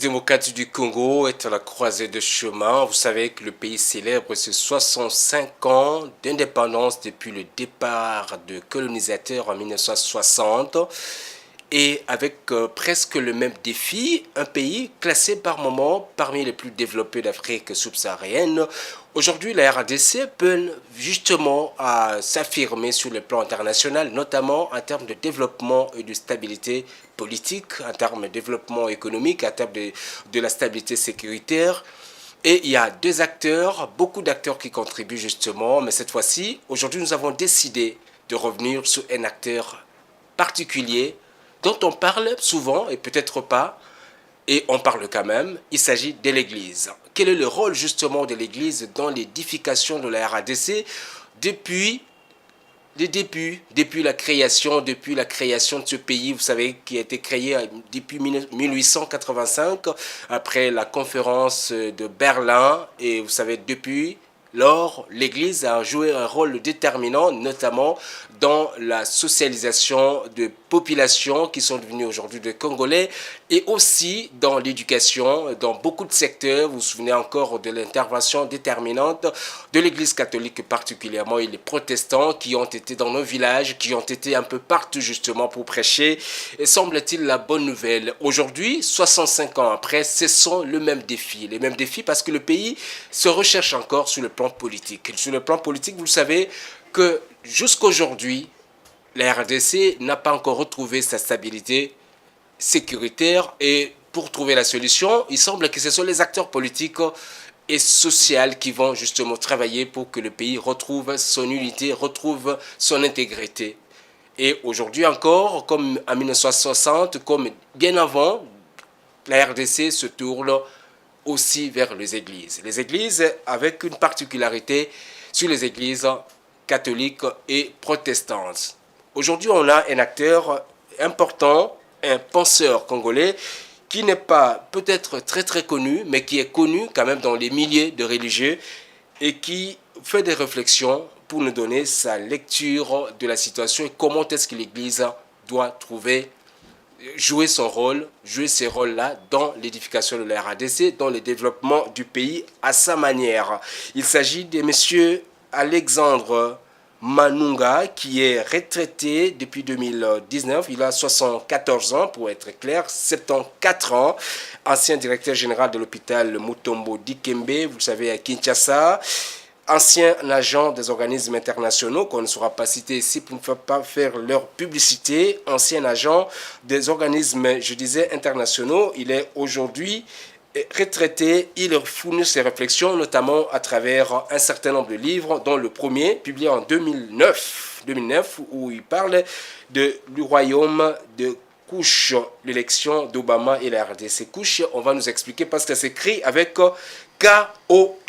démocratique du Congo est à la croisée de chemin. Vous savez que le pays célèbre ses 65 ans d'indépendance depuis le départ de colonisateurs en 1960 et avec presque le même défi, un pays classé par moment parmi les plus développés d'Afrique subsaharienne. Aujourd'hui, la RDC peine justement à s'affirmer sur le plan international, notamment en termes de développement et de stabilité politique, en termes de développement économique, en termes de la stabilité sécuritaire. Et il y a deux acteurs, beaucoup d'acteurs qui contribuent justement, mais cette fois-ci, aujourd'hui, nous avons décidé de revenir sur un acteur particulier dont on parle souvent et peut-être pas, et on parle quand même, il s'agit de l'Église. Quel est le rôle justement de l'Église dans l'édification de la RADC depuis les débuts, depuis la création de ce pays, vous savez, qui a été créé depuis 1885, après la conférence de Berlin, et vous savez, depuis lors, l'Église a joué un rôle déterminant, notamment dans la socialisation de populations qui sont devenues aujourd'hui des Congolais, et aussi dans l'éducation, dans beaucoup de secteurs. Vous vous souvenez encore de l'intervention déterminante de l'Église catholique particulièrement et les protestants qui ont été dans nos villages, qui ont été un peu partout justement pour prêcher. Et semble-t-il la bonne nouvelle. Aujourd'hui, 65 ans après, ce sont le même défi. Les mêmes défis parce que le pays se recherche encore sur le plan politique. Sur le plan politique, vous savez que jusqu'aujourd'hui, la RDC n'a pas encore retrouvé sa stabilité sécuritaire et pour trouver la solution, il semble que ce sont les acteurs politiques et sociaux qui vont justement travailler pour que le pays retrouve son unité, retrouve son intégrité. Et aujourd'hui encore, comme en 1960, comme bien avant, la RDC se tourne aussi vers les églises. Les églises avec une particularité sur les églises catholiques et protestantes. Aujourd'hui, on a un acteur important, un penseur congolais qui n'est pas peut-être très connu, mais qui est connu quand même dans les milliers de religieux et qui fait des réflexions pour nous donner sa lecture de la situation et comment est-ce que l'Église doit trouver, jouer son rôle, jouer ces rôles-là dans l'édification de la RADC, dans le développement du pays à sa manière. Il s'agit de M. Alexandre Manunga, qui est retraité depuis 2019. Il a 74 ans, pour être clair, 74 ans. Ancien directeur général de l'hôpital Mutombo Dikembe, vous le savez, à Kinshasa. Ancien agent des organismes internationaux, qu'on ne saura pas citer ici pour ne pas faire leur publicité. Ancien agent des organismes, je disais, internationaux. Il est aujourd'hui retraité, il fournit ses réflexions, notamment à travers un certain nombre de livres, dont le premier, publié en 2009 où il parle du royaume de Kush, l'élection d'Obama et la RDC. Kush, on va nous expliquer parce que c'est écrit avec K-O-U-S-H.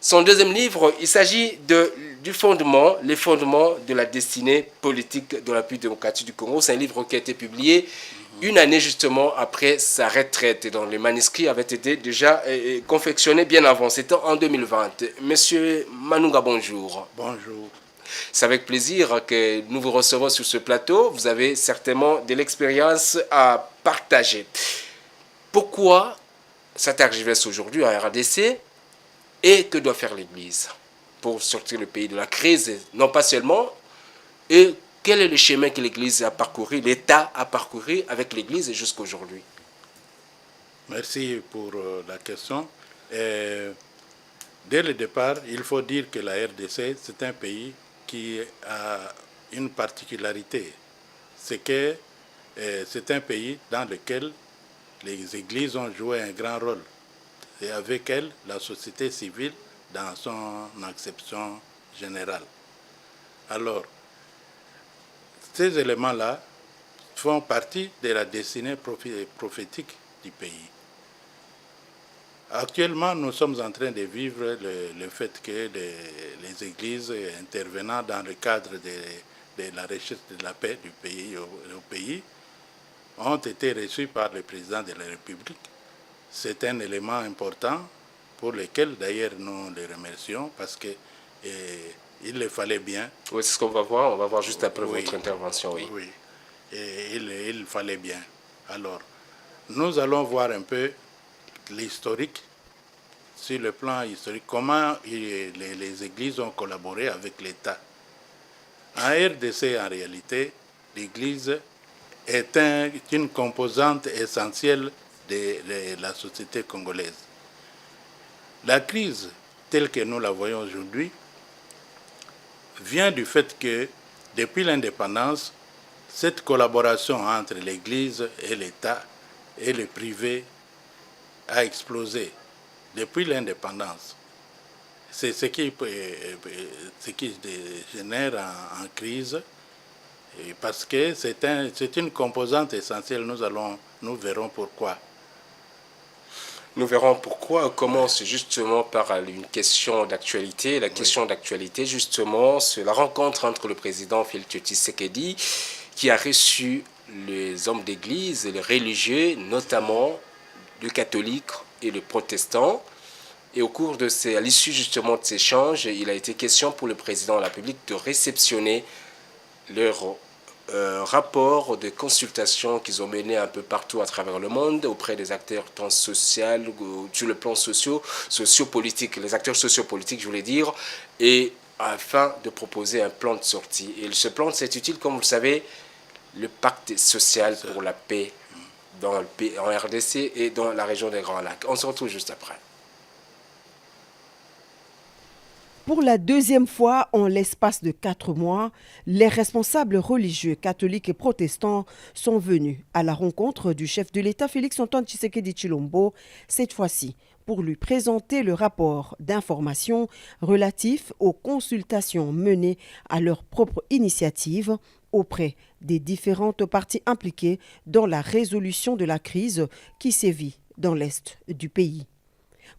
Son deuxième livre, il s'agit les fondements de la destinée politique de la République démocratique du Congo. C'est un livre qui a été publié une année justement après sa retraite, dont les manuscrits avaient été déjà confectionnés bien avant. C'était en 2020. Monsieur Manunga, bonjour. Bonjour. C'est avec plaisir que nous vous recevons sur ce plateau. Vous avez certainement de l'expérience à partager. Pourquoi s'intergivesse aujourd'hui en RDC et que doit faire l'Église pour sortir le pays de la crise, non pas seulement, et quel est le chemin que l'Église a parcouru, l'État a parcouru avec l'Église jusqu'à aujourd'hui? Merci pour la question. Dès le départ, il faut dire que la RDC, c'est un pays qui a une particularité. C'est que c'est un pays dans lequel les églises ont joué un grand rôle. Et avec elles, la société civile dans son acception générale. Alors, ces éléments-là font partie de la destinée prophétique du pays. Actuellement, nous sommes en train de vivre le fait que les églises intervenant dans le cadre de la recherche de la paix du pays, au pays ont été reçues par le président de la République. C'est un élément important pour lequel d'ailleurs nous les remercions parce que il le fallait bien. Oui, c'est ce qu'on va voir. On va voir juste après votre intervention. Oui. Oui. Et il fallait bien. Alors, nous allons voir un peu l'historique, sur le plan historique, comment les églises ont collaboré avec l'État. En RDC, en réalité, l'Église est une composante essentielle de la société congolaise. La crise, telle que nous la voyons aujourd'hui, vient du fait que, depuis l'indépendance, cette collaboration entre l'Église et l'État et le privé a explosé depuis l'indépendance. C'est ce qui génère en crise, parce que c'est une composante essentielle. Nous verrons pourquoi. Nous verrons pourquoi. On commence justement par une question d'actualité. La question d'actualité, justement, c'est la rencontre entre le président Félix Tshisekedi, qui a reçu les hommes d'église et les religieux, notamment le catholique et le protestant. Et au cours à l'issue justement de ces échanges, il a été question pour le président de la République de réceptionner leur rapport de consultation qu'ils ont mené un peu partout à travers le monde auprès des acteurs tant sociaux, sur le plan sociopolitique, les acteurs sociopolitiques, je voulais dire, et afin de proposer un plan de sortie. Et ce plan, c'est utile, comme vous le savez, le pacte social pour la paix en RDC et dans la région des Grands Lacs. On se retrouve juste après. Pour la deuxième fois en l'espace de 4 mois, les responsables religieux catholiques et protestants sont venus à la rencontre du chef de l'État Félix-Antoine Tshisekedi Tshilombo, cette fois-ci pour lui présenter le rapport d'information relatif aux consultations menées à leur propre initiative auprès des différentes parties impliquées dans la résolution de la crise qui sévit dans l'est du pays.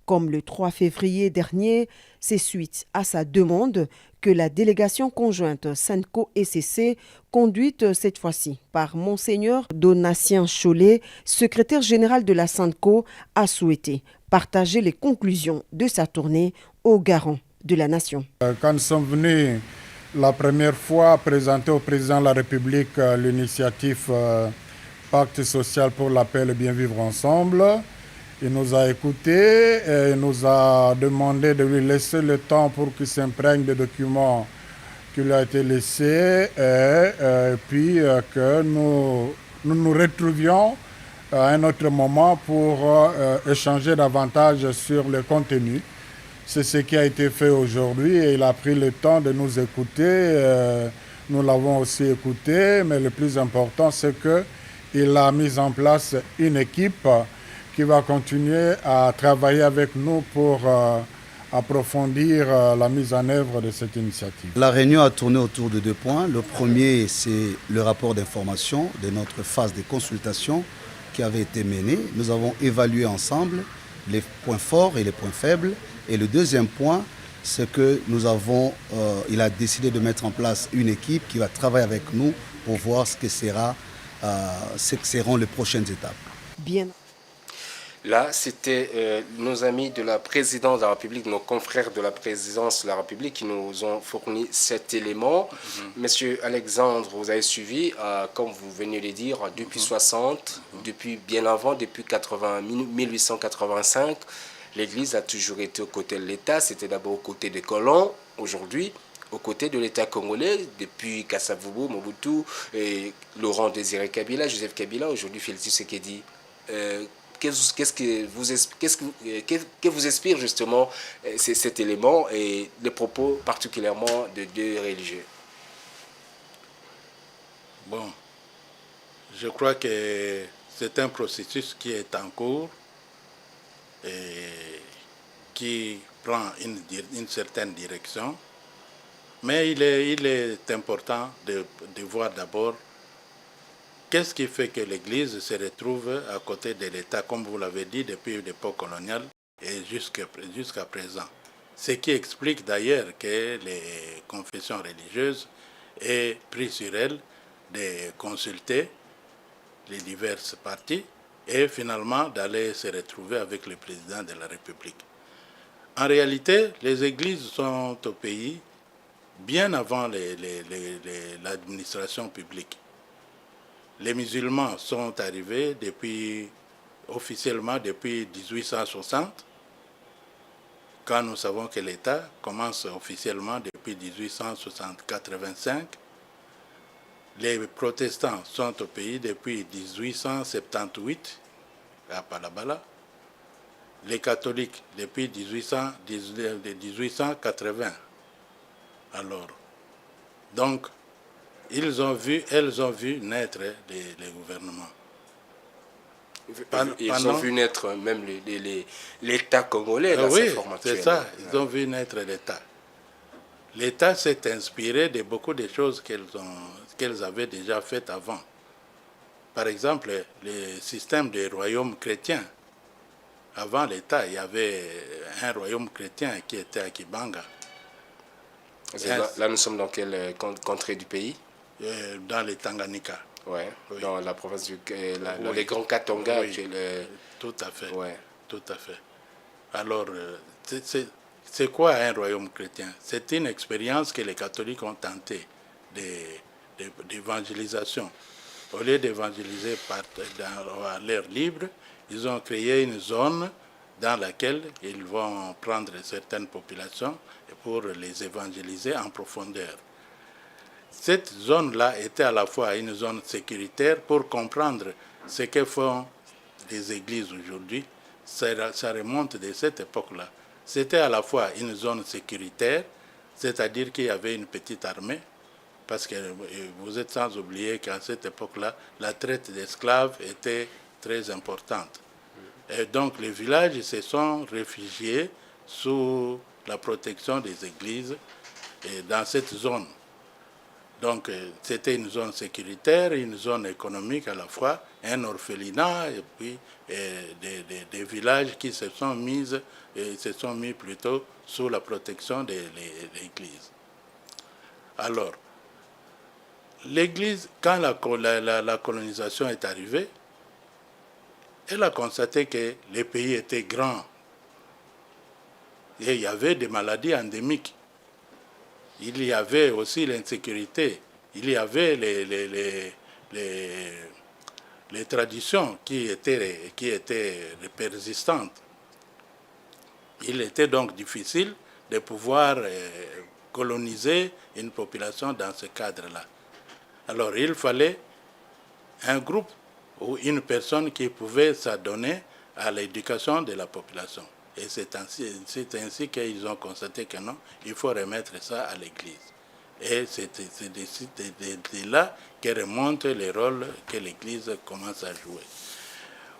Comme le 3 février dernier, c'est suite à sa demande que la délégation conjointe SENCO-ECC, conduite cette fois-ci par Monseigneur Donatien Cholet, secrétaire général de la SENCO, a souhaité partager les conclusions de sa tournée aux garants de la nation. Quand nous sommes venus la première fois présenter au président de la République l'initiative Pacte social pour la paix et le bien vivre ensemble, il nous a écoutés et il nous a demandé de lui laisser le temps pour qu'il s'imprègne des documents qui lui ont été laissés et puis que nous retrouvions à un autre moment pour échanger davantage sur le contenu. C'est ce qui a été fait aujourd'hui et il a pris le temps de nous écouter. Nous l'avons aussi écouté, mais le plus important, c'est qu'il a mis en place une équipe qui va continuer à travailler avec nous pour approfondir la mise en œuvre de cette initiative. La réunion a tourné autour de 2 points. Le premier, c'est le rapport d'information de notre phase de consultation qui avait été menée. Nous avons évalué ensemble les points forts et les points faibles. Et le deuxième point, c'est que il a décidé de mettre en place une équipe qui va travailler avec nous pour voir ce que seront les prochaines étapes. Bien. Là, c'était nos amis de la présidence de la République, nos confrères de la présidence de la République qui nous ont fourni cet élément. Monsieur Alexandre, vous avez suivi, comme vous venez de le dire, depuis 60, depuis bien avant, depuis 1885, l'Église a toujours été aux côtés de l'État. C'était d'abord aux côtés des colons, aujourd'hui aux côtés de l'État congolais, depuis Kasavubu, Mobutu, et Laurent Désiré Kabila, Joseph Kabila, aujourd'hui Félix Tshisekedi. Qu'est-ce que vous inspire justement cet élément et les propos particulièrement de 2 religieux? Bon, je crois que c'est un processus qui est en cours et qui prend une certaine direction, mais il est important de voir d'abord qu'est-ce qui fait que l'Église se retrouve à côté de l'État, comme vous l'avez dit, depuis l'époque coloniale et jusqu'à présent. Ce qui explique d'ailleurs que les confessions religieuses aient pris sur elles de consulter les diverses parties et finalement d'aller se retrouver avec le président de la République. En réalité, les églises sont au pays bien avant l'administration publique. Les musulmans sont arrivés depuis officiellement depuis 1860, quand nous savons que l'État commence officiellement depuis 1860-85. Les protestants sont au pays depuis 1878 à Palabala. Les catholiques depuis 1880. Alors, donc, elles ont vu naître les gouvernements. Ils ont vu naître même l'État congolais dans oui, sa forme actuelle. C'est ça, ils ont vu naître l'État. L'État s'est inspiré de beaucoup de choses qu'elles avaient déjà faites avant. Par exemple, le système des royaumes chrétiens. Avant l'État, il y avait un royaume chrétien qui était à Kibanga. Là, nous sommes dans quelle contrée du pays? Dans le Tanganyika. Ouais, oui. Dans la province dans les Grands Katonga. Oui, tout à fait. Ouais. Tout à fait. Alors, c'est quoi un royaume chrétien? C'est une expérience que les catholiques ont tenté d'évangélisation. Au lieu d'évangéliser à l'air libre, ils ont créé une zone dans laquelle ils vont prendre certaines populations pour les évangéliser en profondeur. Cette zone-là était à la fois une zone sécuritaire pour comprendre ce que font les églises aujourd'hui. Ça remonte de cette époque-là. C'était à la fois une zone sécuritaire, c'est-à-dire qu'il y avait une petite armée, parce que vous êtes sans oublier qu'à cette époque-là, la traite d'esclaves était très importante. Et donc les villages se sont réfugiés sous la protection des églises et dans cette zone. Donc c'était une zone sécuritaire, une zone économique à la fois, un orphelinat et puis des villages qui se sont mis plutôt sous la protection de l'église. Alors, l'église, quand la colonisation est arrivée, elle a constaté que les pays étaient grands et il y avait des maladies endémiques. Il y avait aussi l'insécurité, il y avait les traditions qui étaient persistantes. Il était donc difficile de pouvoir coloniser une population dans ce cadre-là. Alors il fallait un groupe ou une personne qui pouvait s'adonner à l'éducation de la population. Et c'est ainsi qu'ils ont constaté que non, il faut remettre ça à l'Église. Et c'est de là que remontent les rôles que l'Église commence à jouer.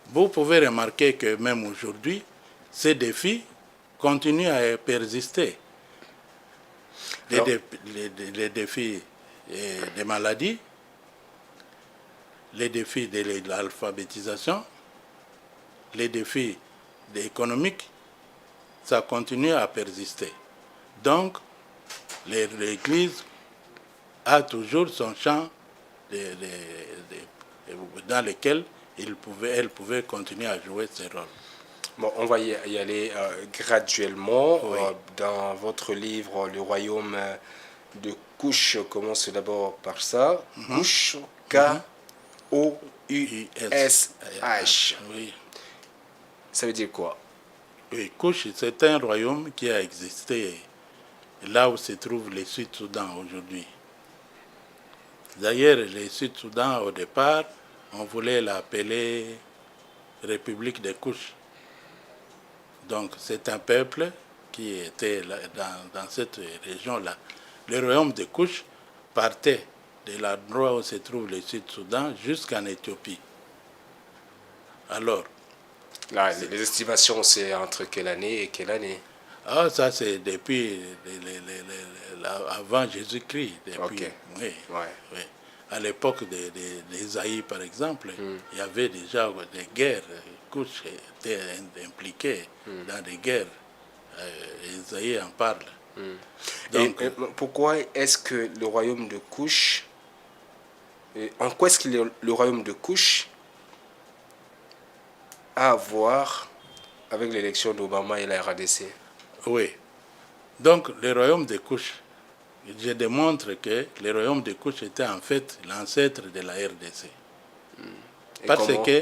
Vous pouvez remarquer que même aujourd'hui, ces défis continuent à persister. Les défis des maladies, les défis de l'alphabétisation, les défis économiques, ça continue à persister. Donc, l'Église a toujours son champ dans lequel elle pouvait continuer à jouer ses rôles. Bon, on va y aller graduellement. Oui. Dans votre livre, Le Royaume de Kush commence d'abord par ça. Kush, K-O-U-S-H. Oui. Ça veut dire quoi? Oui, Kush, c'est un royaume qui a existé là où se trouve le Sud-Soudan aujourd'hui. D'ailleurs, le Sud-Soudan, au départ, on voulait l'appeler République de Kush. Donc, c'est un peuple qui était là, dans cette région-là. Le royaume de Kush partait de l'endroit où se trouve le Sud-Soudan jusqu'en Éthiopie. Alors, là, les estimations, c'est entre quelle année et quelle année? Ah, ça c'est depuis avant Jésus-Christ. Okay. Oui, ouais. Oui. À l'époque d'Ésaïe, par exemple, il y avait déjà des guerres. Kush était impliqué dans des guerres. Ésaïe en parle. Donc, et pourquoi est-ce que le royaume de Kush, en quoi est-ce que le royaume de Kush a à voir avec l'élection d'Obama et la RDC? Oui. Donc, le royaume de Kush, je démontre que le royaume de Kush était en fait l'ancêtre de la RDC.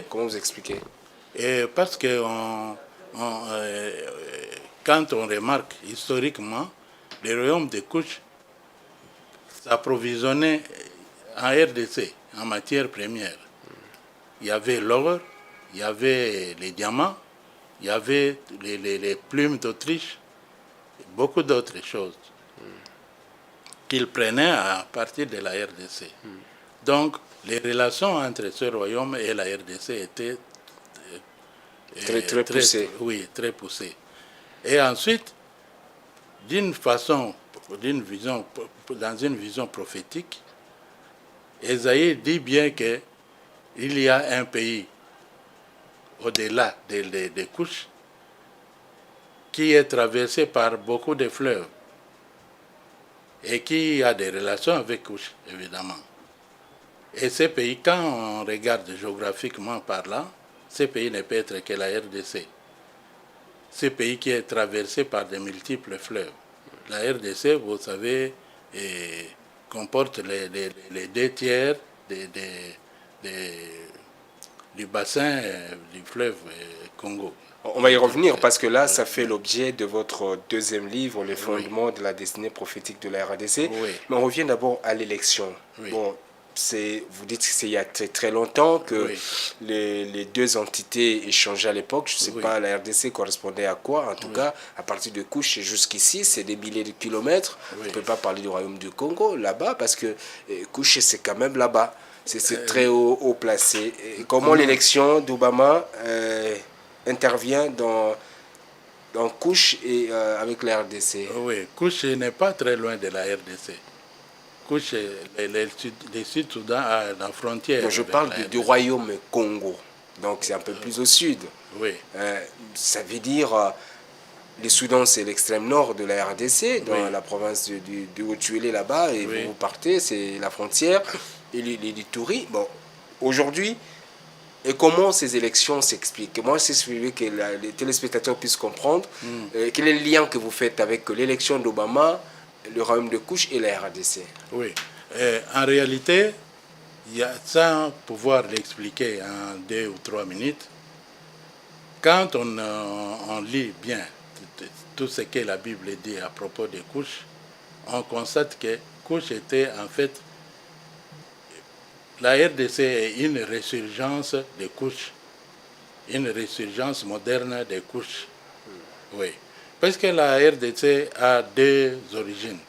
Comment vous expliquez? Et parce que quand on remarque historiquement, le royaume de Kouch s'approvisionnait en RDC, en matière première. Il y avait l'or, il y avait les diamants, il y avait les plumes d'Autriche, beaucoup d'autres choses qu'il prenait à partir de la RDC. Donc, les relations entre ce royaume et la RDC étaient très poussées. Oui, très poussées. Et ensuite, dans une vision prophétique, Ésaïe dit bien qu'il y a un pays au-delà des couches qui est traversé par beaucoup de fleuves et qui a des relations avec Couche, évidemment. Et ces pays, quand on regarde géographiquement parlant, ce pays ne peut être que la RDC. Ce pays qui est traversé par de multiples fleuves. La RDC, vous savez, comporte les 2 tiers du bassin du fleuve Congo. On va y revenir parce que là, ça fait l'objet de votre deuxième livre, Les fondements de la destinée prophétique de la RDC. Oui. Mais on revient d'abord à l'élection. Oui. Bon, vous dites que c'est il y a très, très longtemps que Oui. les deux entités échangeaient à l'époque. Je ne sais Oui. pas, la RDC correspondait à quoi. En tout cas, à partir de Kouch jusqu'ici, c'est des milliers de kilomètres. Oui. On ne peut pas parler du royaume du Congo là-bas parce que Kouch, c'est quand même là-bas. C'est très haut placé. Et comment l'élection d'Obama intervient dans Kouch et avec la RDC? Oui, Kouch n'est pas très loin de la RDC. Kouch, le Sud-Soudan a la frontière. Donc je avec parle la du RDC. royaume Congo. Donc c'est un peu plus au sud. Oui, Ça veut dire le Soudan, c'est l'extrême nord de la RDC, dans Oui. la province de Haut-Tuélé là-bas, et Oui. vous partez, c'est la frontière, et l'Ituri. Bon, aujourd'hui, et comment ces élections s'expliquent? Comment s'explique que les téléspectateurs puissent comprendre quel est le lien que vous faites avec l'élection d'Obama, le royaume de Kouch et la RDC? oui. En réalité, sans pouvoir l'expliquer en 2 ou 3 minutes, quand on lit bien tout ce que la Bible dit à propos de Kouch, on constate que Kouch était en fait, la RDC est une résurgence de Kouch, une résurgence moderne de Kouch. Oui. Parce que la RDC a 2 origines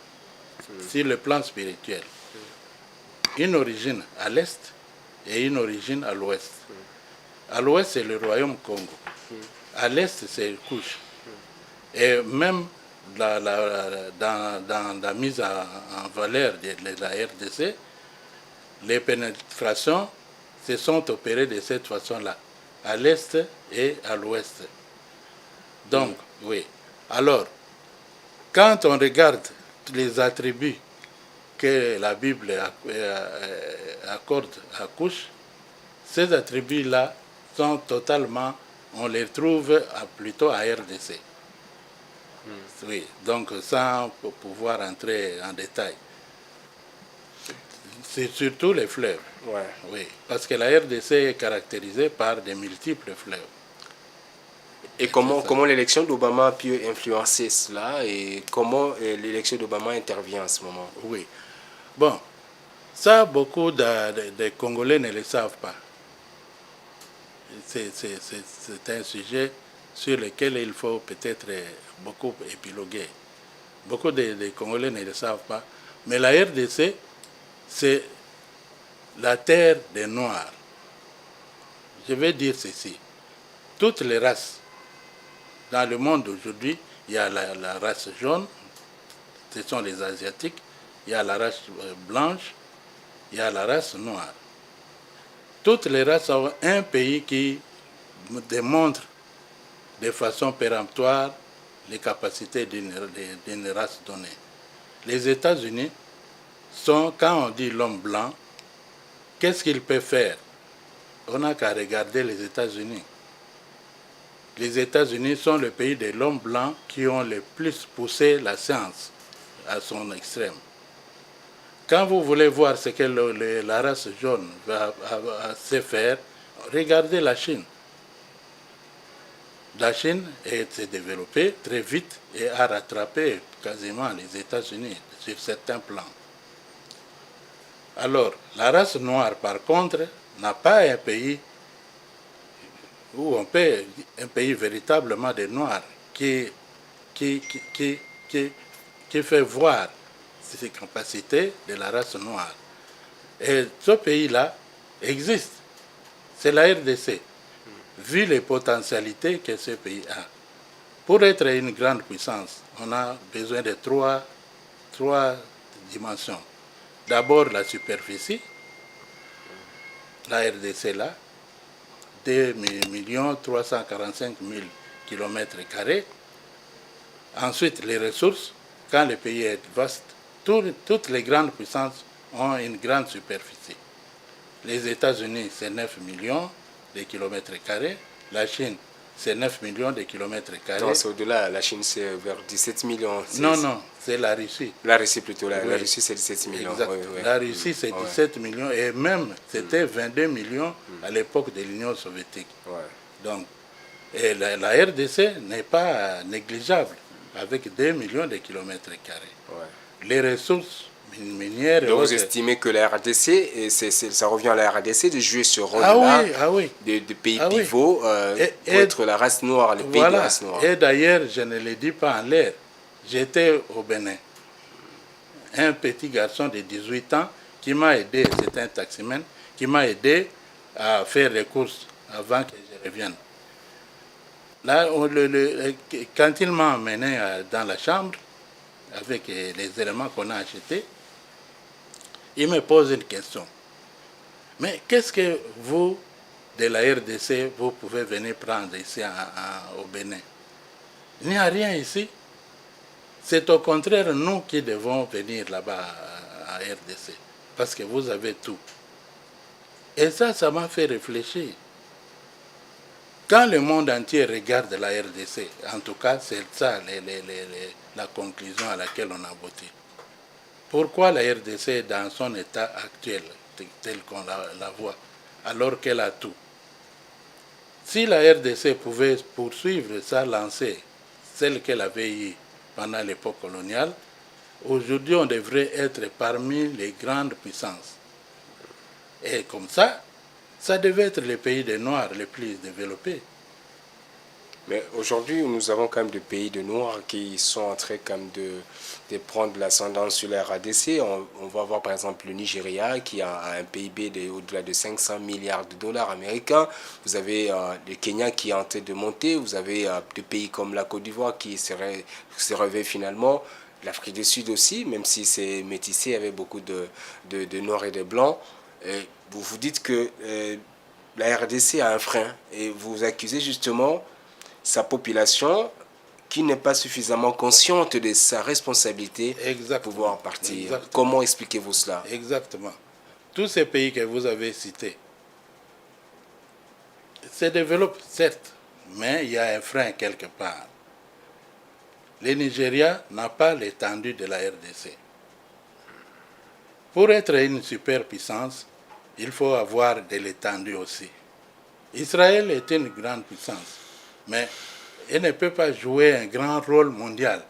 sur le plan spirituel. Une origine à l'est et une origine à l'ouest. À l'ouest, c'est le royaume Congo. À l'est, c'est Kouch. Et même dans la mise en valeur de la RDC, les pénétrations se sont opérées de cette façon-là, à l'est et à l'ouest. Donc, oui. Alors, quand on regarde les attributs que la Bible accorde à Kouch, ces attributs-là sont totalement, on les trouve plutôt à RDC. Oui, donc sans pouvoir entrer en détail. C'est surtout les fleuves. Ouais. Oui, parce que la RDC est caractérisée par de multiples fleuves. Et comment l'élection d'Obama a pu influencer cela et comment l'élection d'Obama intervient en ce moment? Oui. Bon, ça, beaucoup de Congolais ne le savent pas. C'est un sujet sur lequel il faut peut-être beaucoup épiloguer. Beaucoup de Congolais ne le savent pas. Mais la RDC, c'est la terre des Noirs. Je vais dire ceci. Toutes les races, dans le monde aujourd'hui, il y a la race jaune, ce sont les Asiatiques, il y a la race blanche, il y a la race noire. Toutes les races ont un pays qui démontre de façon péremptoire les capacités d'une race donnée. Les États-Unis sont, quand on dit l'homme blanc, qu'est-ce qu'il peut faire? On n'a qu'à regarder les États-Unis. Les États-Unis sont le pays de l'homme blanc qui ont le plus poussé la science à son extrême. Quand vous voulez voir ce que la race jaune va se faire, regardez la Chine. La Chine s'est développée très vite et a rattrapé quasiment les États-Unis sur certains plans. Alors, la race noire, par contre, n'a pas un pays où on peut, un pays véritablement de noirs qui fait voir ces capacités de la race noire. Et ce pays-là existe. C'est la RDC. Vu les potentialités que ce pays a. Pour être une grande puissance, on a besoin de trois dimensions. D'abord la superficie, la RDC là, 2 345 000 km². Ensuite, les ressources, quand le pays est vaste, toutes les grandes puissances ont une grande superficie. Les États-Unis, c'est 9 millions de km². La Chine, c'est 9 millions de km². Non, c'est au-delà. La Chine, c'est vers 17 millions. Non, c'est la Russie. La Russie plutôt. La Oui. Russie, c'est 17 millions. Exact. Oui, oui. La Russie, c'est 17 millions. Et même, c'était 22 millions à l'époque de l'Union soviétique. Ouais. Donc, et la RDC n'est pas négligeable, avec 2 millions de km². Ouais. Les ressources minières... Donc vous estimez que la RDC, et ça revient à la RDC de jouer ce rôle-là de pays pivot pour être la race noire, le pays de la race noire. Et d'ailleurs, je ne le dis pas en l'air, j'étais au Bénin. Un petit garçon de 18 ans qui m'a aidé, c'était un taximan, qui m'a aidé à faire les courses avant que je revienne. Là, quand il m'a emmené dans la chambre, avec les éléments qu'on a achetés, il me pose une question. Mais qu'est-ce que vous, de la RDC, vous pouvez venir prendre ici au Bénin? Il n'y a rien ici. C'est au contraire nous qui devons venir là-bas à RDC, parce que vous avez tout. Et ça m'a fait réfléchir. Quand le monde entier regarde la RDC, en tout cas, c'est ça la conclusion à laquelle on a abouti. Pourquoi la RDC est dans son état actuel, tel qu'on la voit, alors qu'elle a tout? Si la RDC pouvait poursuivre sa lancée, celle qu'elle avait eue pendant l'époque coloniale, aujourd'hui on devrait être parmi les grandes puissances. Et comme ça devait être le pays des Noirs les plus développés. Mais aujourd'hui, nous avons quand même des pays de Noirs qui sont en train quand même de prendre l'ascendance sur la RDC. On va voir par exemple le Nigeria qui a un PIB au-delà de 500 milliards de dollars américains. Vous avez le Kenya qui est en train de monter. Vous avez des pays comme la Côte d'Ivoire qui se réveille finalement. L'Afrique du Sud aussi, même si c'est métissé avec beaucoup de Noirs et de Blancs. Vous vous dites que la RDC a un frein et vous accusez justement sa population qui n'est pas suffisamment consciente de sa responsabilité de pouvoir partir. Exactement. Comment expliquez-vous cela? Exactement. Tous ces pays que vous avez cités se développent, certes, mais il y a un frein quelque part. Le Nigeria n'a pas l'étendue de la RDC. Pour être une superpuissance, il faut avoir de l'étendue aussi. Israël est une grande puissance, mais elle ne peut pas jouer un grand rôle mondial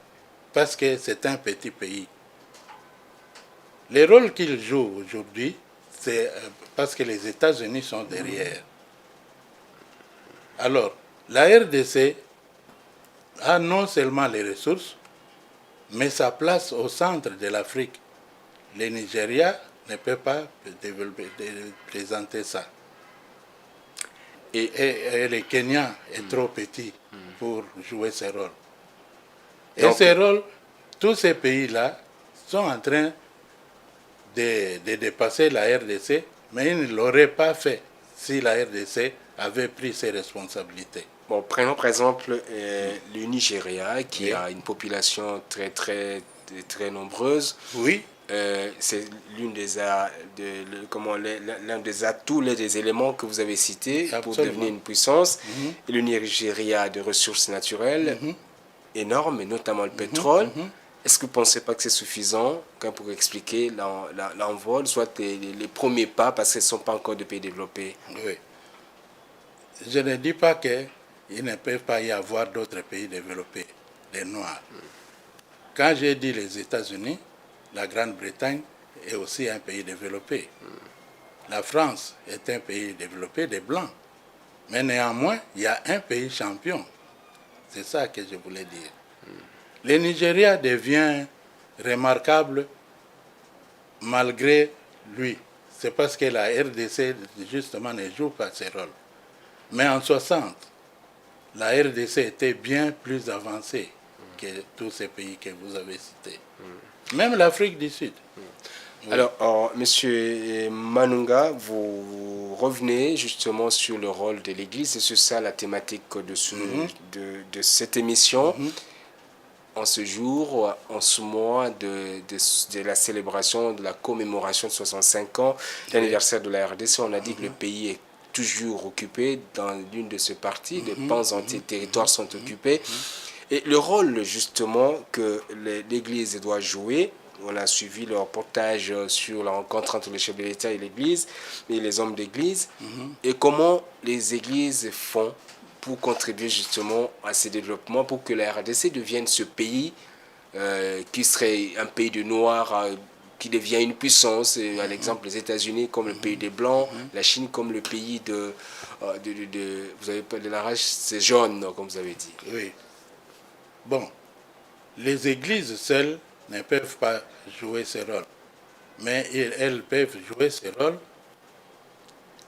parce que c'est un petit pays. Le rôle qu'il joue aujourd'hui, c'est parce que les États-Unis sont derrière. Alors, la RDC a non seulement les ressources, mais sa place au centre de l'Afrique. Le Nigeria ne peut pas présenter ça. Et le Kenya est trop petit pour jouer ce rôle. Et ce rôle, tous ces pays-là sont en train de dépasser la RDC, mais ils ne l'auraient pas fait si la RDC avait pris ses responsabilités. Bon, prenons par exemple le Nigeria qui a une population très nombreuse. Oui. C'est l'un des atouts, l'un des éléments que vous avez cités pour devenir une puissance. Et le Nigeria a des ressources naturelles énormes, et notamment le pétrole. Est-ce que vous ne pensez pas que c'est suffisant pour expliquer l'envol, soit les premiers pas, parce qu'ils ne sont pas encore des pays développés? Oui. Je ne dis pas qu'il il ne peut pas y avoir d'autres pays développés, les Noirs. Quand j'ai dit les États-Unis, la Grande-Bretagne est aussi un pays développé. La France est un pays développé des Blancs. Mais néanmoins, il y a un pays champion. C'est ça que je voulais dire. Le Nigeria devient remarquable malgré lui. C'est parce que la RDC, justement, ne joue pas ce rôle. Mais en 60, la RDC était bien plus avancée que tous ces pays que vous avez cités. Même l'Afrique du Sud. Oui. Alors, Monsieur Manunga, vous revenez justement sur le rôle de l'Église, et c'est ça la thématique de cette émission. En ce jour, en ce mois de la célébration, de la commémoration de 65 ans, l'anniversaire de la RDC, on a dit que le pays est toujours occupé dans l'une de ces parties, des pans entiers de territoires sont occupés. Et le rôle justement que l'Église doit jouer, on a suivi le reportage sur la rencontre entre les chefs de l'État et l'Église, et les hommes d'Église, et comment les Églises font pour contribuer justement à ce développement, pour que la RDC devienne ce pays qui serait un pays de Noirs, qui devient une puissance, à l'exemple les États-Unis comme le pays des Blancs, la Chine comme le pays vous avez parlé de la race, c'est jaune, comme vous avez dit. Oui. Bon, les églises seules ne peuvent pas jouer ce rôle, mais elles peuvent jouer ce rôle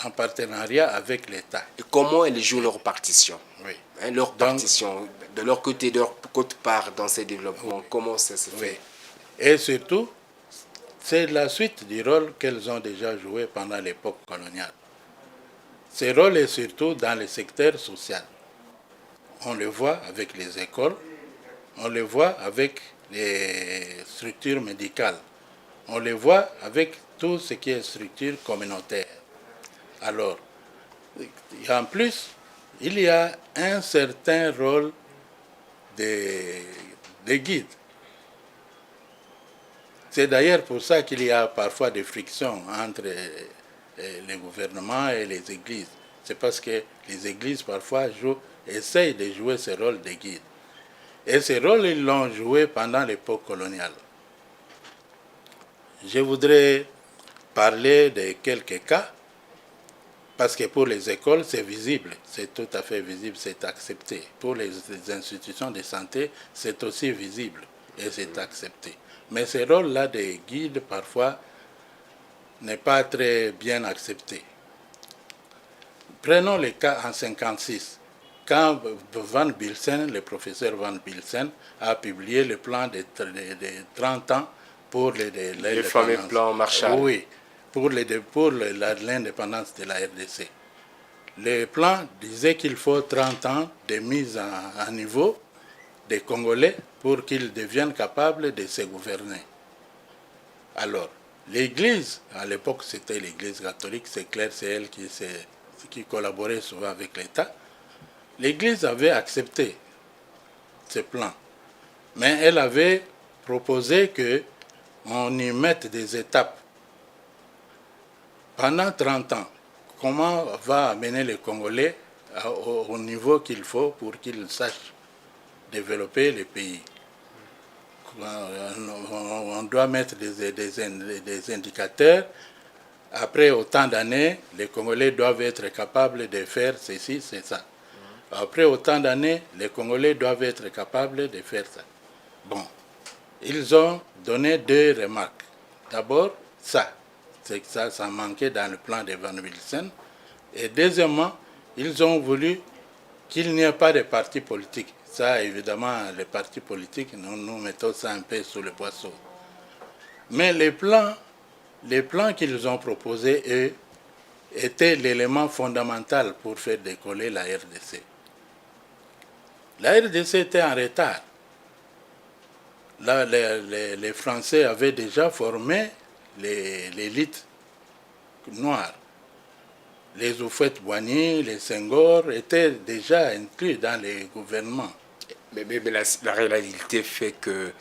en partenariat avec l'État. Et comment elles jouent leur partition? Oui. Leur partition, de leur côté, de leur part dans ces développements, comment ça se fait? Et surtout, c'est la suite du rôle qu'elles ont déjà joué pendant l'époque coloniale. Ce rôle est surtout dans le secteur social. On le voit avec les écoles, on le voit avec les structures médicales, on le voit avec tout ce qui est structure communautaire. Alors, en plus, il y a un certain rôle de guide. C'est d'ailleurs pour ça qu'il y a parfois des frictions entre les gouvernements et les églises. C'est parce que les églises parfois essayent de jouer ce rôle de guide. Et ce rôle, ils l'ont joué pendant l'époque coloniale. Je voudrais parler de quelques cas, parce que pour les écoles, c'est visible, c'est tout à fait visible, c'est accepté. Pour les institutions de santé, c'est aussi visible et c'est accepté. Mais ce rôle-là de guide, parfois, n'est pas très bien accepté. Prenons le cas en 1956, quand Van Bilsen, le professeur Van Bilsen, a publié le plan de 30 ans pour le fameux plan Marshall. Oui, pour l'indépendance de la RDC. Le plan disait qu'il faut 30 ans de mise à niveau des Congolais pour qu'ils deviennent capables de se gouverner. Alors, l'Église, à l'époque c'était l'Église catholique, c'est clair, c'est elle qui collaborait souvent avec l'État. L'Église avait accepté ce plan, mais elle avait proposé qu'on y mette des étapes. Pendant 30 ans, comment va amener les Congolais au niveau qu'il faut pour qu'ils sachent développer le pays? On doit mettre des indicateurs. Après autant d'années, les Congolais doivent être capables de faire ceci, c'est ça. Après autant d'années, les Congolais doivent être capables de faire ça. Bon, ils ont donné deux remarques. D'abord, c'est que ça manquait dans le plan de Van Bilsen. Et deuxièmement, ils ont voulu qu'il n'y ait pas de partis politiques. Ça, évidemment, les partis politiques, nous mettons ça un peu sous le poisson. Mais les plans qu'ils ont proposés, eux, étaient l'élément fondamental pour faire décoller la RDC. La RDC était en retard. Là, les Français avaient déjà formé l'élite noire. Les Houphouët-Boigny, les Senghor étaient déjà inclus dans les gouvernements. Mais la réalité fait que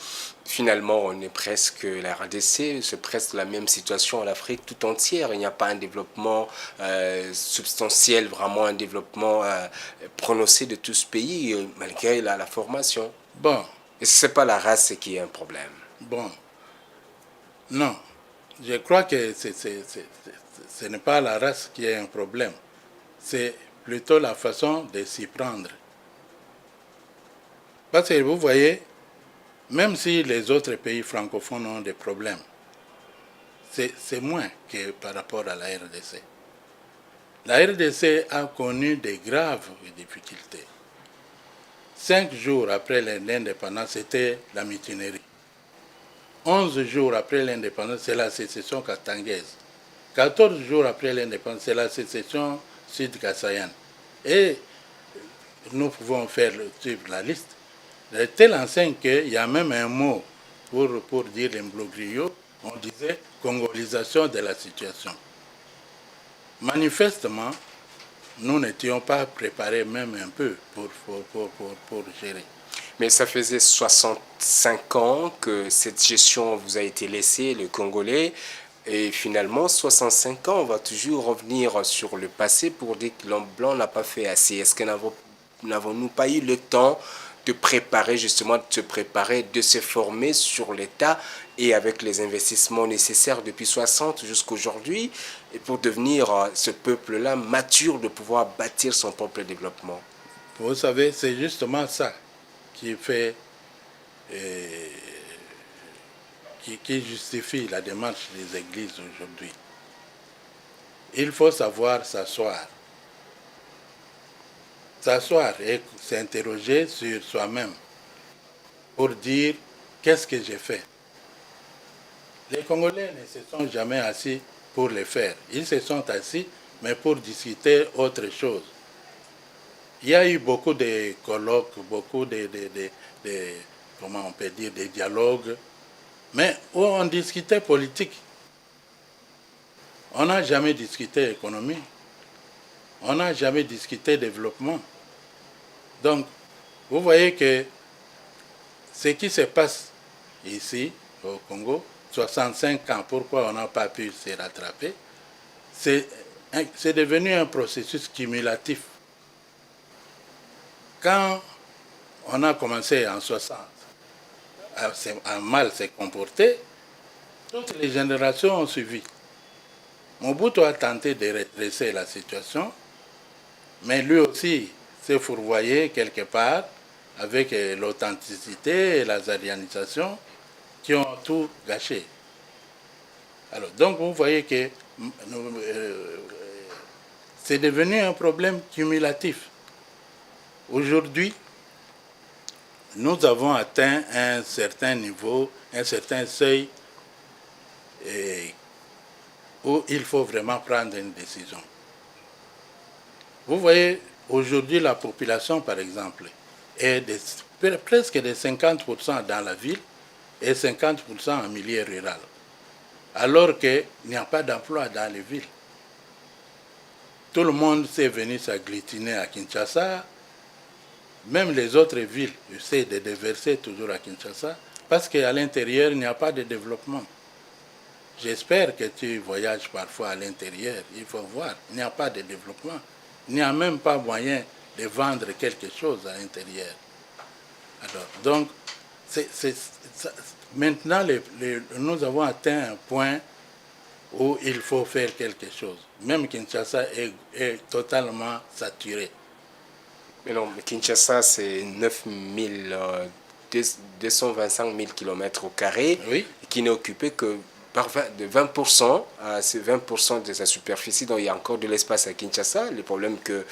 finalement, on est presque, la RDC, c'est presque la même situation en Afrique tout entière. Il n'y a pas un développement substantiel, vraiment un développement prononcé de tout ce pays, malgré la formation. Bon, Et ce n'est pas la race qui est un problème. bon, non. Je crois que ce n'est pas la race qui est un problème. C'est plutôt la façon de s'y prendre. Parce que vous voyez, même si les autres pays francophones ont des problèmes, c'est moins que par rapport à la RDC. La RDC a connu de graves difficultés. 5 jours après l'indépendance, c'était la mutinerie. 11 jours après l'indépendance, c'est la sécession katangaise. 14 jours après l'indépendance, c'est la sécession sud-kassaïenne. Et nous pouvons suivre la liste. De telle enseigne qu'il y a même un mot pour dire l'imbroglio, on disait congolisation de la situation. Manifestement, nous n'étions pas préparés même un peu pour gérer. Mais ça faisait 65 ans que cette gestion vous a été laissée, le Congolais. Et finalement, 65 ans, on va toujours revenir sur le passé pour dire que l'homme blanc n'a pas fait assez. Est-ce que n'avons-nous pas eu le temps de préparer, justement, de se préparer, de se former sur l'État et avec les investissements nécessaires depuis 60 jusqu'à aujourd'hui, et pour devenir ce peuple-là mature de pouvoir bâtir son propre développement? Vous savez, c'est justement ça qui fait, qui justifie la démarche des églises aujourd'hui. Il faut savoir s'asseoir et s'interroger sur soi-même pour dire qu'est-ce que j'ai fait. Les Congolais ne se sont jamais assis pour le faire. Ils se sont assis, mais pour discuter autre chose. Il y a eu beaucoup de colloques, beaucoup de comment on peut dire, des dialogues, mais où on discutait politique. On n'a jamais discuté économie. On n'a jamais discuté développement. Donc, vous voyez que ce qui se passe ici, au Congo, 65 ans, pourquoi on n'a pas pu se rattraper, c'est devenu un processus cumulatif. Quand on a commencé en 60 à mal se comporter, toutes les générations ont suivi. Mobutu a tenté de redresser la situation, mais lui aussi s'est fourvoyé quelque part avec l'authenticité et la zarianisation qui ont tout gâché. Alors, donc vous voyez que c'est devenu un problème cumulatif. Aujourd'hui, nous avons atteint un certain niveau, un certain seuil où il faut vraiment prendre une décision. Vous voyez, aujourd'hui, la population, par exemple, est presque de 50% dans la ville et 50% en milieu rural, alors qu'il n'y a pas d'emploi dans les villes. Tout le monde s'est venu s'agglutiner à Kinshasa. Même les autres villes essaient de déverser toujours à Kinshasa parce qu'à l'intérieur, il n'y a pas de développement. J'espère que tu voyages parfois à l'intérieur. Il faut voir, il n'y a pas de développement. Il n'y a même pas moyen de vendre quelque chose à l'intérieur. Alors, donc, maintenant, nous avons atteint un point où il faut faire quelque chose. Même Kinshasa est totalement saturé. Mais non, mais Kinshasa, c'est 225 000 km², oui, qui n'est occupé que de 20%, c'est 20% de sa superficie, donc il y a encore de l'espace à Kinshasa. Le problème que,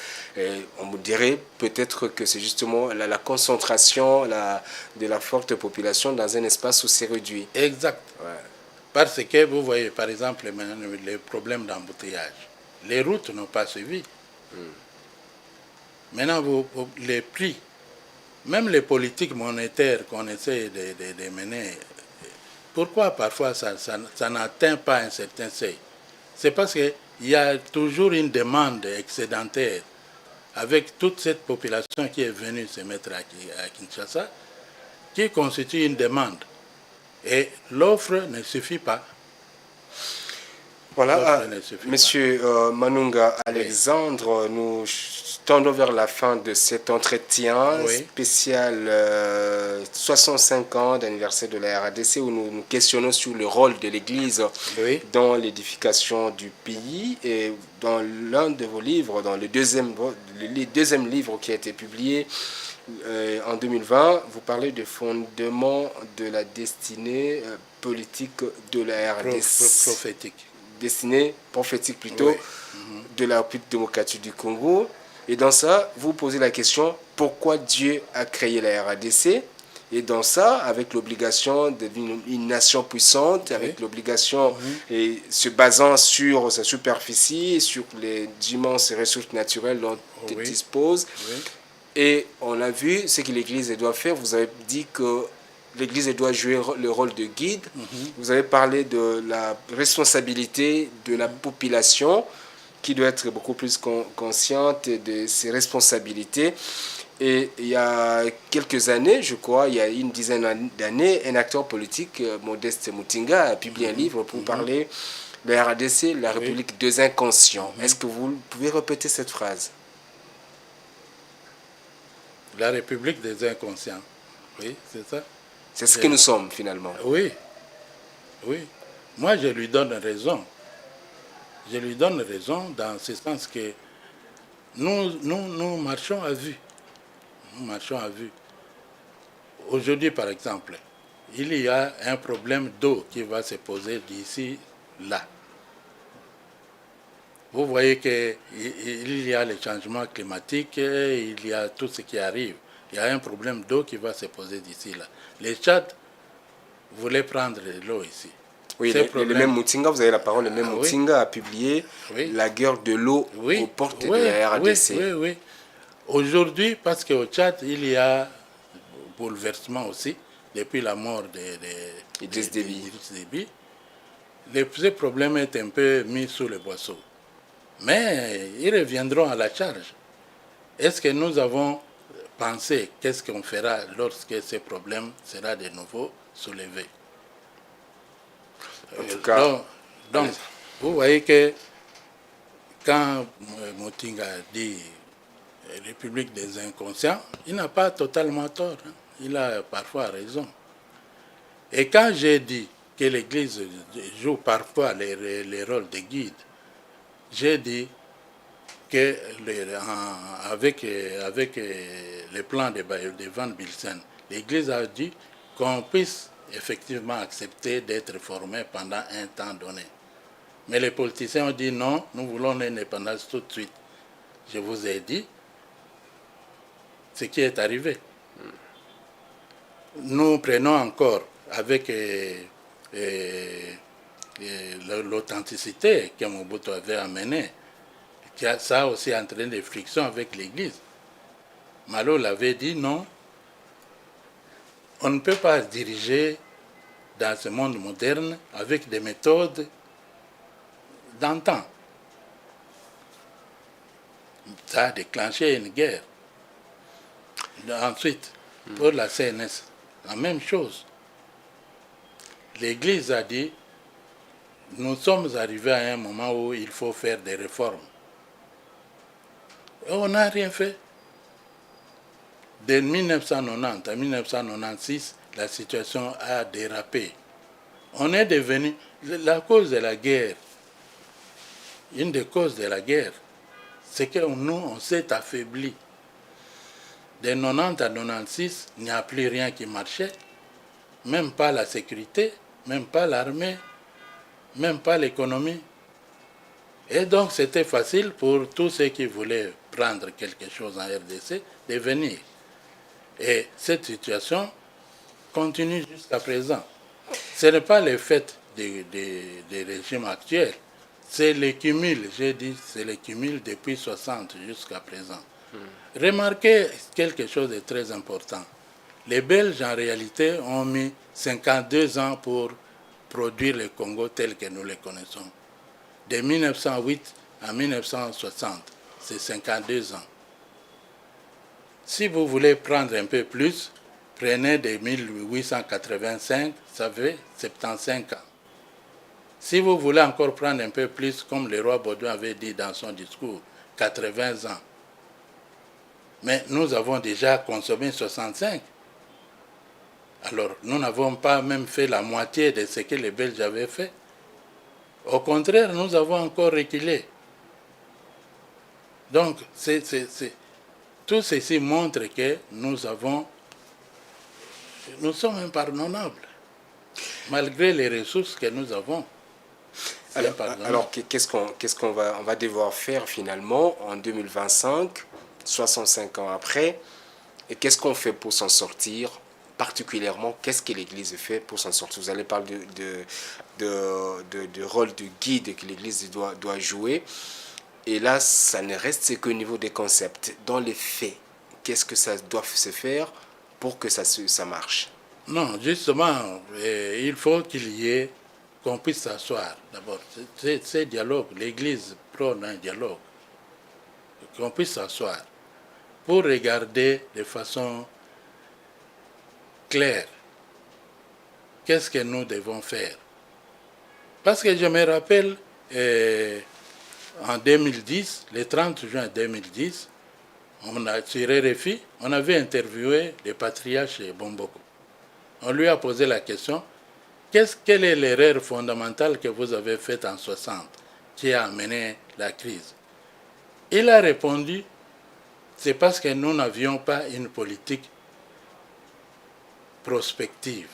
on me dirait peut-être que c'est justement la concentration de la forte population dans un espace où c'est réduit. Exact. Ouais. Parce que vous voyez, par exemple, les problèmes d'embouteillage. Les routes n'ont pas suivi. Maintenant, les prix, même les politiques monétaires qu'on essaie de mener, pourquoi parfois ça n'atteint pas un certain seuil? C'est parce qu'il y a toujours une demande excédentaire avec toute cette population qui est venue se mettre à Kinshasa, qui constitue une demande. Et l'offre ne suffit pas. Voilà, Monsieur Manunga Alexandre, nous tendons vers la fin de cet entretien spécial 65 ans d'anniversaire de la RDC où nous questionnons sur le rôle de l'Église dans l'édification du pays. Et dans l'un de vos livres, dans le deuxième livre qui a été publié en 2020, vous parlez des fondements de la destinée politique de la RDC. Prophétique. Destinée prophétique plutôt de la République démocratique du Congo. Et dans ça, vous posez la question, pourquoi Dieu a créé la RDC? Et dans ça, avec l'obligation d'être une nation puissante, avec l'obligation, et se basant sur sa superficie, sur les immenses ressources naturelles dont elle dispose. Et on a vu ce que l'Église doit faire. Vous avez dit que l'Église doit jouer le rôle de guide. Vous avez parlé de la responsabilité de la population qui doit être beaucoup plus consciente de ses responsabilités. Et il y a quelques années, je crois, il y a une dizaine d'années, un acteur politique, Modeste Mutinga, a publié un livre pour parler de la RDC, la République des inconscients. Est-ce que vous pouvez répéter cette phrase? La République des inconscients. Oui, c'est ça. C'est ce que nous sommes finalement. Oui, oui. Moi, je lui donne raison. Je lui donne raison dans ce sens que nous marchons à vue. Nous marchons à vue. Aujourd'hui, par exemple, il y a un problème d'eau qui va se poser d'ici là. Vous voyez qu'il y a les changements climatiques, il y a tout ce qui arrive. Il y a un problème d'eau qui va se poser d'ici là. Les Tchad voulaient prendre de l'eau ici. Oui, le même Mutinga, vous avez la parole, le même Mutinga a publié La guerre de l'eau aux portes de la RDC. Oui. Aujourd'hui, parce qu'au Tchad, il y a bouleversement aussi, depuis la mort d'Idriss Déby. Ce problème est un peu mis sous le boisseau. Mais ils reviendront à la charge. Est-ce que nous avons pensé qu'est-ce qu'on fera lorsque ce problème sera de nouveau soulevé? En tout cas, donc, vous voyez que quand Mutinga dit République des inconscients, il n'a pas totalement tort. Hein. Il a parfois raison. Et quand j'ai dit que l'Église joue parfois les rôles de guide, j'ai dit que avec le plan de Van Bilsen, l'Église a dit qu'on puisse effectivement accepter d'être formé pendant un temps donné. Mais les politiciens ont dit non, nous voulons l'indépendance tout de suite. Je vous ai dit ce qui est arrivé. Nous prenons encore avec l'authenticité que Mobutu avait amenée, ça a aussi entraîné des frictions avec l'Église. Malo l'avait dit non, on ne peut pas diriger dans ce monde moderne avec des méthodes d'antan. Ça a déclenché une guerre. Ensuite, pour la CNS, la même chose. L'Église a dit, nous sommes arrivés à un moment où il faut faire des réformes. Et on n'a rien fait. De 1990 à 1996, la situation a dérapé. On est devenu la cause de la guerre. Une des causes de la guerre, c'est que nous, on s'est affaibli. De 90 à 96, il n'y a plus rien qui marchait. Même pas la sécurité, même pas l'armée, même pas l'économie. Et donc, c'était facile pour tous ceux qui voulaient prendre quelque chose en RDC de venir. Et cette situation continue jusqu'à présent. Ce n'est pas le fait des régimes actuels, c'est le cumul, j'ai dit, c'est le cumul depuis 60 jusqu'à présent. Remarquez quelque chose de très important. Les Belges, en réalité, ont mis 52 ans pour produire le Congo tel que nous le connaissons. De 1908 à 1960, c'est 52 ans. Si vous voulez prendre un peu plus, prenez de 1885, ça fait 75 ans. Si vous voulez encore prendre un peu plus, comme le roi Baudouin avait dit dans son discours, 80 ans. Mais nous avons déjà consommé 65. Alors, nous n'avons pas même fait la moitié de ce que les Belges avaient fait. Au contraire, nous avons encore reculé. Donc, tout ceci montre que nous sommes impardonnables, malgré les ressources que nous avons. Alors qu'est-ce qu'on va devoir faire finalement en 2025, 65 ans après, et qu'est-ce qu'on fait pour s'en sortir? Particulièrement, qu'est-ce que l'Église fait pour s'en sortir? Vous allez parler de rôle de guide que l'Église doit jouer. Et là, ça ne reste qu'au niveau des concepts. Dans les faits, qu'est-ce que ça doit se faire pour que ça marche? Non, justement, il faut qu'on puisse s'asseoir. D'abord, c'est dialogue. L'Église prône un dialogue. Qu'on puisse s'asseoir pour regarder de façon claire qu'est-ce que nous devons faire. Parce que je me rappelle, en 2010, le 30 juin 2010, sur RFI, on avait interviewé le patriarche Bomboko. On lui a posé la question, quelle est l'erreur fondamentale que vous avez faite en 60 qui a amené la crise? Il a répondu, c'est parce que nous n'avions pas une politique prospective.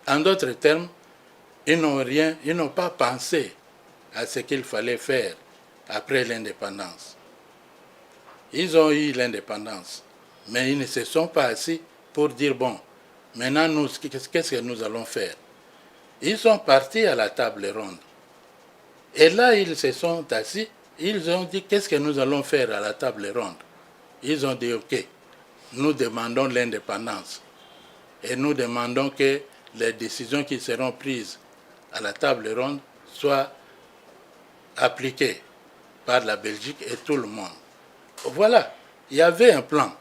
En d'autres termes, ils n'ont pas pensé à ce qu'il fallait faire après l'indépendance. Ils ont eu l'indépendance, mais ils ne se sont pas assis pour dire, bon, maintenant, qu'est-ce que nous allons faire? Ils sont partis à la table ronde. Et là, ils se sont assis, ils ont dit, qu'est-ce que nous allons faire à la table ronde? Ils ont dit, ok, nous demandons l'indépendance. Et nous demandons que les décisions qui seront prises à la table ronde soient appliquées par la Belgique et tout le monde. Voilà, il y avait un plan.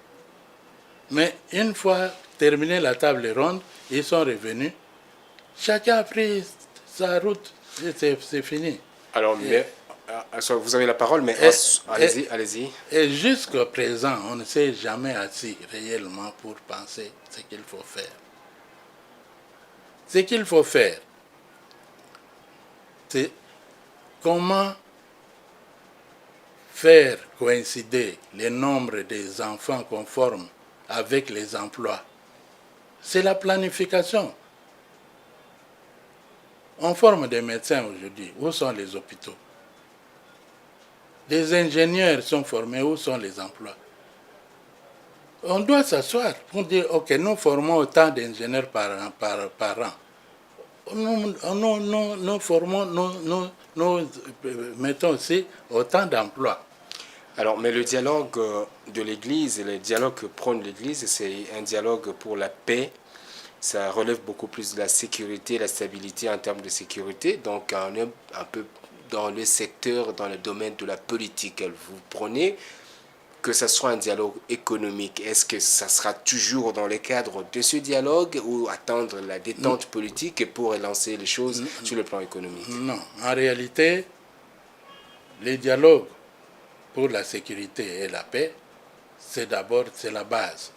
Mais une fois terminée la table ronde, ils sont revenus. Chacun a pris sa route. C'est fini. Alors, vous avez la parole, mais allez-y. Et jusqu'à présent, on ne s'est jamais assis réellement pour penser ce qu'il faut faire. Ce qu'il faut faire, c'est comment faire coïncider le nombre des enfants conformes avec les emplois. C'est la planification. On forme des médecins aujourd'hui. Où sont les hôpitaux? Les ingénieurs sont formés. Où sont les emplois? On doit s'asseoir pour dire, ok, nous formons autant d'ingénieurs par an. Nous formons, nous mettons aussi autant d'emplois. Alors, mais le dialogue de l'Église, le dialogue que prône l'Église, c'est un dialogue pour la paix. Ça relève beaucoup plus de la sécurité, la stabilité en termes de sécurité. Donc, on est un peu dans le secteur, dans le domaine de la politique. Vous prenez que ce soit un dialogue économique. Est-ce que ça sera toujours dans le cadre de ce dialogue ou attendre la détente politique pour relancer les choses sur le plan économique? Non, en réalité, les dialogues pour la sécurité et la paix, c'est la base.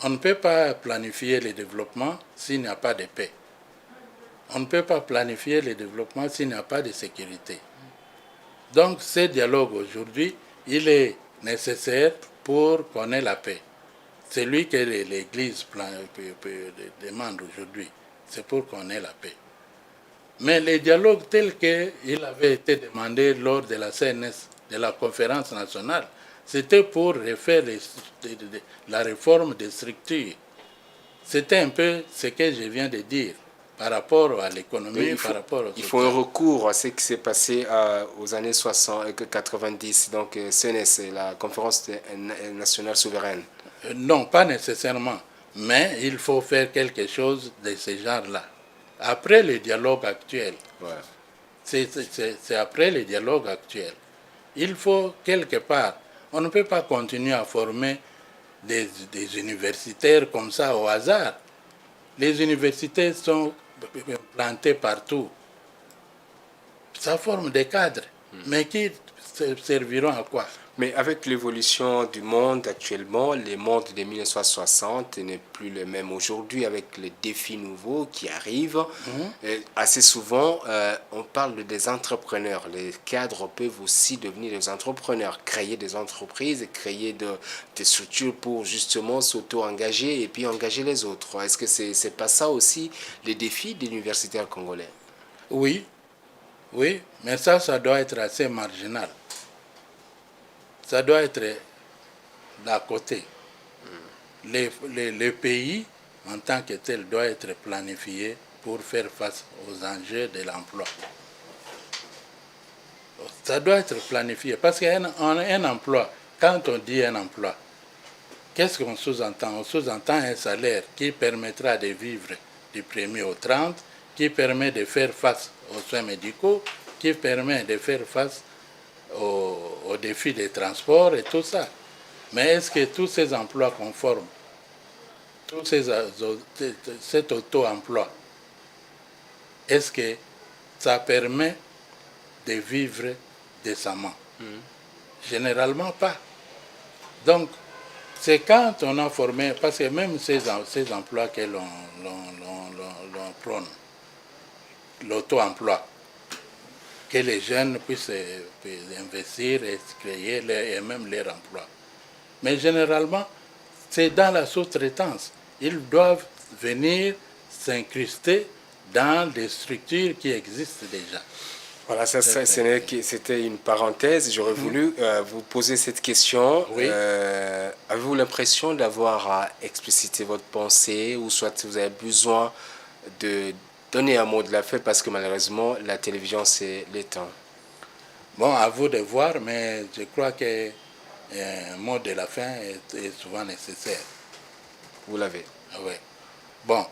On ne peut pas planifier le développement s'il n'y a pas de paix. On ne peut pas planifier le développement s'il n'y a pas de sécurité. Donc, ce dialogue aujourd'hui, il est nécessaire pour qu'on ait la paix. C'est lui que l'Église demande aujourd'hui. C'est pour qu'on ait la paix. Mais les dialogues tels qu'il avait été demandé lors de la CNS, de la conférence nationale, c'était pour refaire la réforme des structures. C'était un peu ce que je viens de dire par rapport à l'économie, par rapport au social. Il faut un recours à ce qui s'est passé aux années 90, donc CNS, la conférence nationale souveraine. Non, pas nécessairement, mais il faut faire quelque chose de ce genre-là. Après le dialogue actuel, c'est après le dialogue actuel. Il faut quelque part On ne peut pas continuer à former des universitaires comme ça au hasard. Les universités sont plantées partout. Ça forme des cadres, mais qui serviront à quoi? Mais avec l'évolution du monde actuellement, le monde de 1960 n'est plus le même aujourd'hui avec les défis nouveaux qui arrivent. Et assez souvent, on parle des entrepreneurs. Les cadres peuvent aussi devenir des entrepreneurs, créer des entreprises, créer des structures pour justement s'auto-engager et puis engager les autres. Est-ce que c'est pas ça aussi les défis des universitaires congolais? Oui, oui, mais ça doit être assez marginal. Ça doit être d'à côté. Le pays, en tant que tel, doit être planifié pour faire face aux enjeux de l'emploi. Ça doit être planifié, parce qu'un emploi, quand on dit un emploi, qu'est-ce qu'on sous-entend? On sous-entend un salaire qui permettra de vivre du 1er au 30, qui permet de faire face aux soins médicaux, qui permet de faire face aux défis des transports et tout ça. Mais est-ce que tous ces emplois qu'on forme, cet auto-emploi, est-ce que ça permet de vivre décemment? Généralement pas. Donc, c'est quand on a formé, parce que même ces emplois que l'on prône, l'auto-emploi, que les jeunes puissent investir et créer et même leur emploi. Mais généralement, c'est dans la sous-traitance. Ils doivent venir s'incruster dans des structures qui existent déjà. Voilà, c'était une parenthèse. J'aurais voulu vous poser cette question. Oui. Avez-vous l'impression d'avoir à expliciter votre pensée ou soit vous avez besoin de donner un mot de la fin parce que malheureusement, la télévision, c'est le temps? Bon, à vous de voir, mais je crois que un mot de la fin est souvent nécessaire. Vous l'avez. Oui. Bon,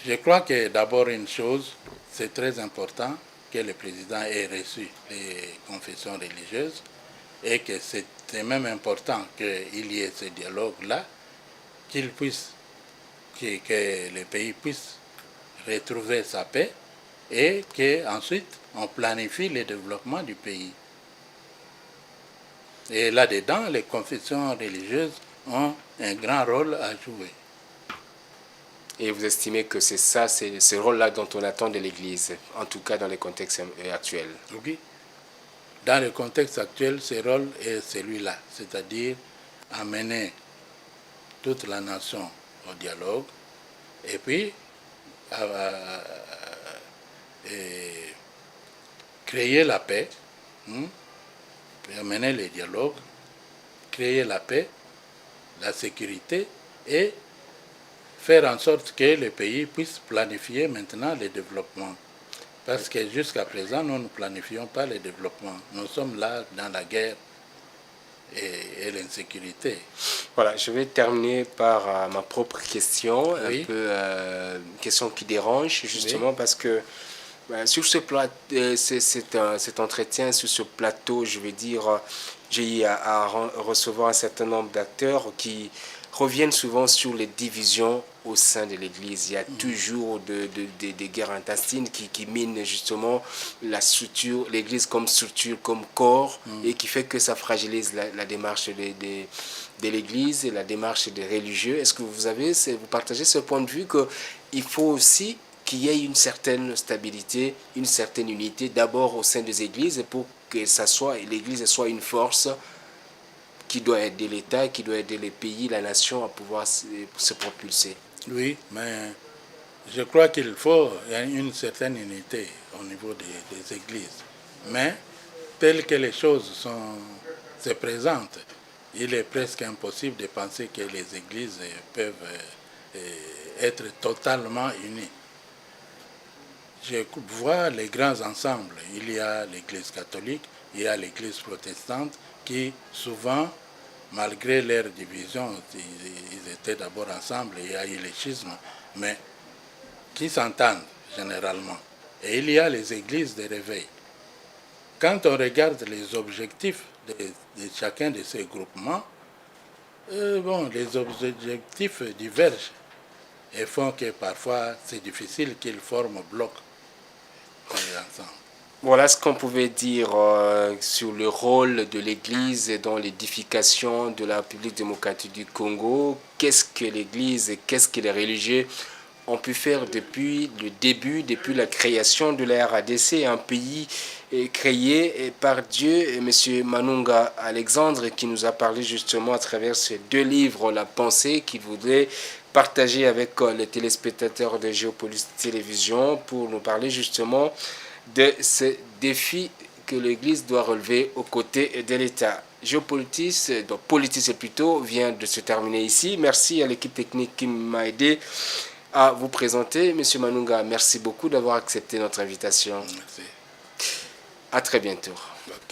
je crois que d'abord une chose, c'est très important que le président ait reçu les confessions religieuses et que c'est même important qu'il y ait ce dialogue-là, que le pays puisse retrouver sa paix et qu'ensuite on planifie le développement du pays. Et là-dedans, les confessions religieuses ont un grand rôle à jouer. Et vous estimez que c'est ça, c'est ce rôle-là dont on attend de l'Église, en tout cas dans le contexte actuel? Oui. Dans le contexte actuel, ce rôle est celui-là, c'est-à-dire amener toute la nation au dialogue et puis créer la paix, amener les dialogues, créer la paix, la sécurité et faire en sorte que le pays puisse planifier maintenant le développement. Parce que jusqu'à présent, nous ne planifions pas le développement. Nous sommes là dans la guerre et l'insécurité. Voilà, je vais terminer par ma propre question, Oui. un peu une question qui dérange, justement, oui. Parce que sur cet entretien, sur ce plateau, je veux dire, j'ai eu à recevoir un certain nombre d'acteurs qui reviennent souvent sur les divisions au sein de l'Église. Il y a toujours des guerres intestines qui minent justement la structure, l'Église comme structure, comme corps, et qui fait que ça fragilise la démarche de l'Église et la démarche des religieux. Est-ce que vous partagez ce point de vue qu'il faut aussi qu'il y ait une certaine stabilité, une certaine unité, d'abord au sein des églises, pour que l'Église soit une force qui doit aider l'État, qui doit aider les pays, la nation à pouvoir se propulser? Oui, mais je crois qu'il faut une certaine unité au niveau des églises. Mais telles que les choses se présentent, il est presque impossible de penser que les églises peuvent être totalement unies. Je vois les grands ensembles. Il y a l'église catholique, il y a l'église protestante qui souvent, malgré leurs divisions, ils étaient d'abord ensemble, il y a eu les schismes, mais qui s'entendent généralement. Et il y a les églises de réveil. quand on regarde les objectifs de chacun de ces groupements, les objectifs divergent et font que parfois c'est difficile qu'ils forment bloc ensemble. Voilà ce qu'on pouvait dire sur le rôle de l'Église dans l'édification de la République démocratique du Congo. Qu'est-ce que l'Église et qu'est-ce que les religieux ont pu faire depuis le début, depuis la création de la RADC, un pays créé par Dieu. Et M. Manunga Alexandre qui nous a parlé justement à travers ces 2 livres, La pensée, qu'il voudrait partager avec les téléspectateurs de Géopolis Télévision pour nous parler justement de ce défi que l'Église doit relever aux côtés de l'État. Géopolitis, donc politis plutôt, vient de se terminer ici. Merci à l'équipe technique qui m'a aidé à vous présenter. Monsieur Manunga, merci beaucoup d'avoir accepté notre invitation. Merci. À très bientôt. Ok.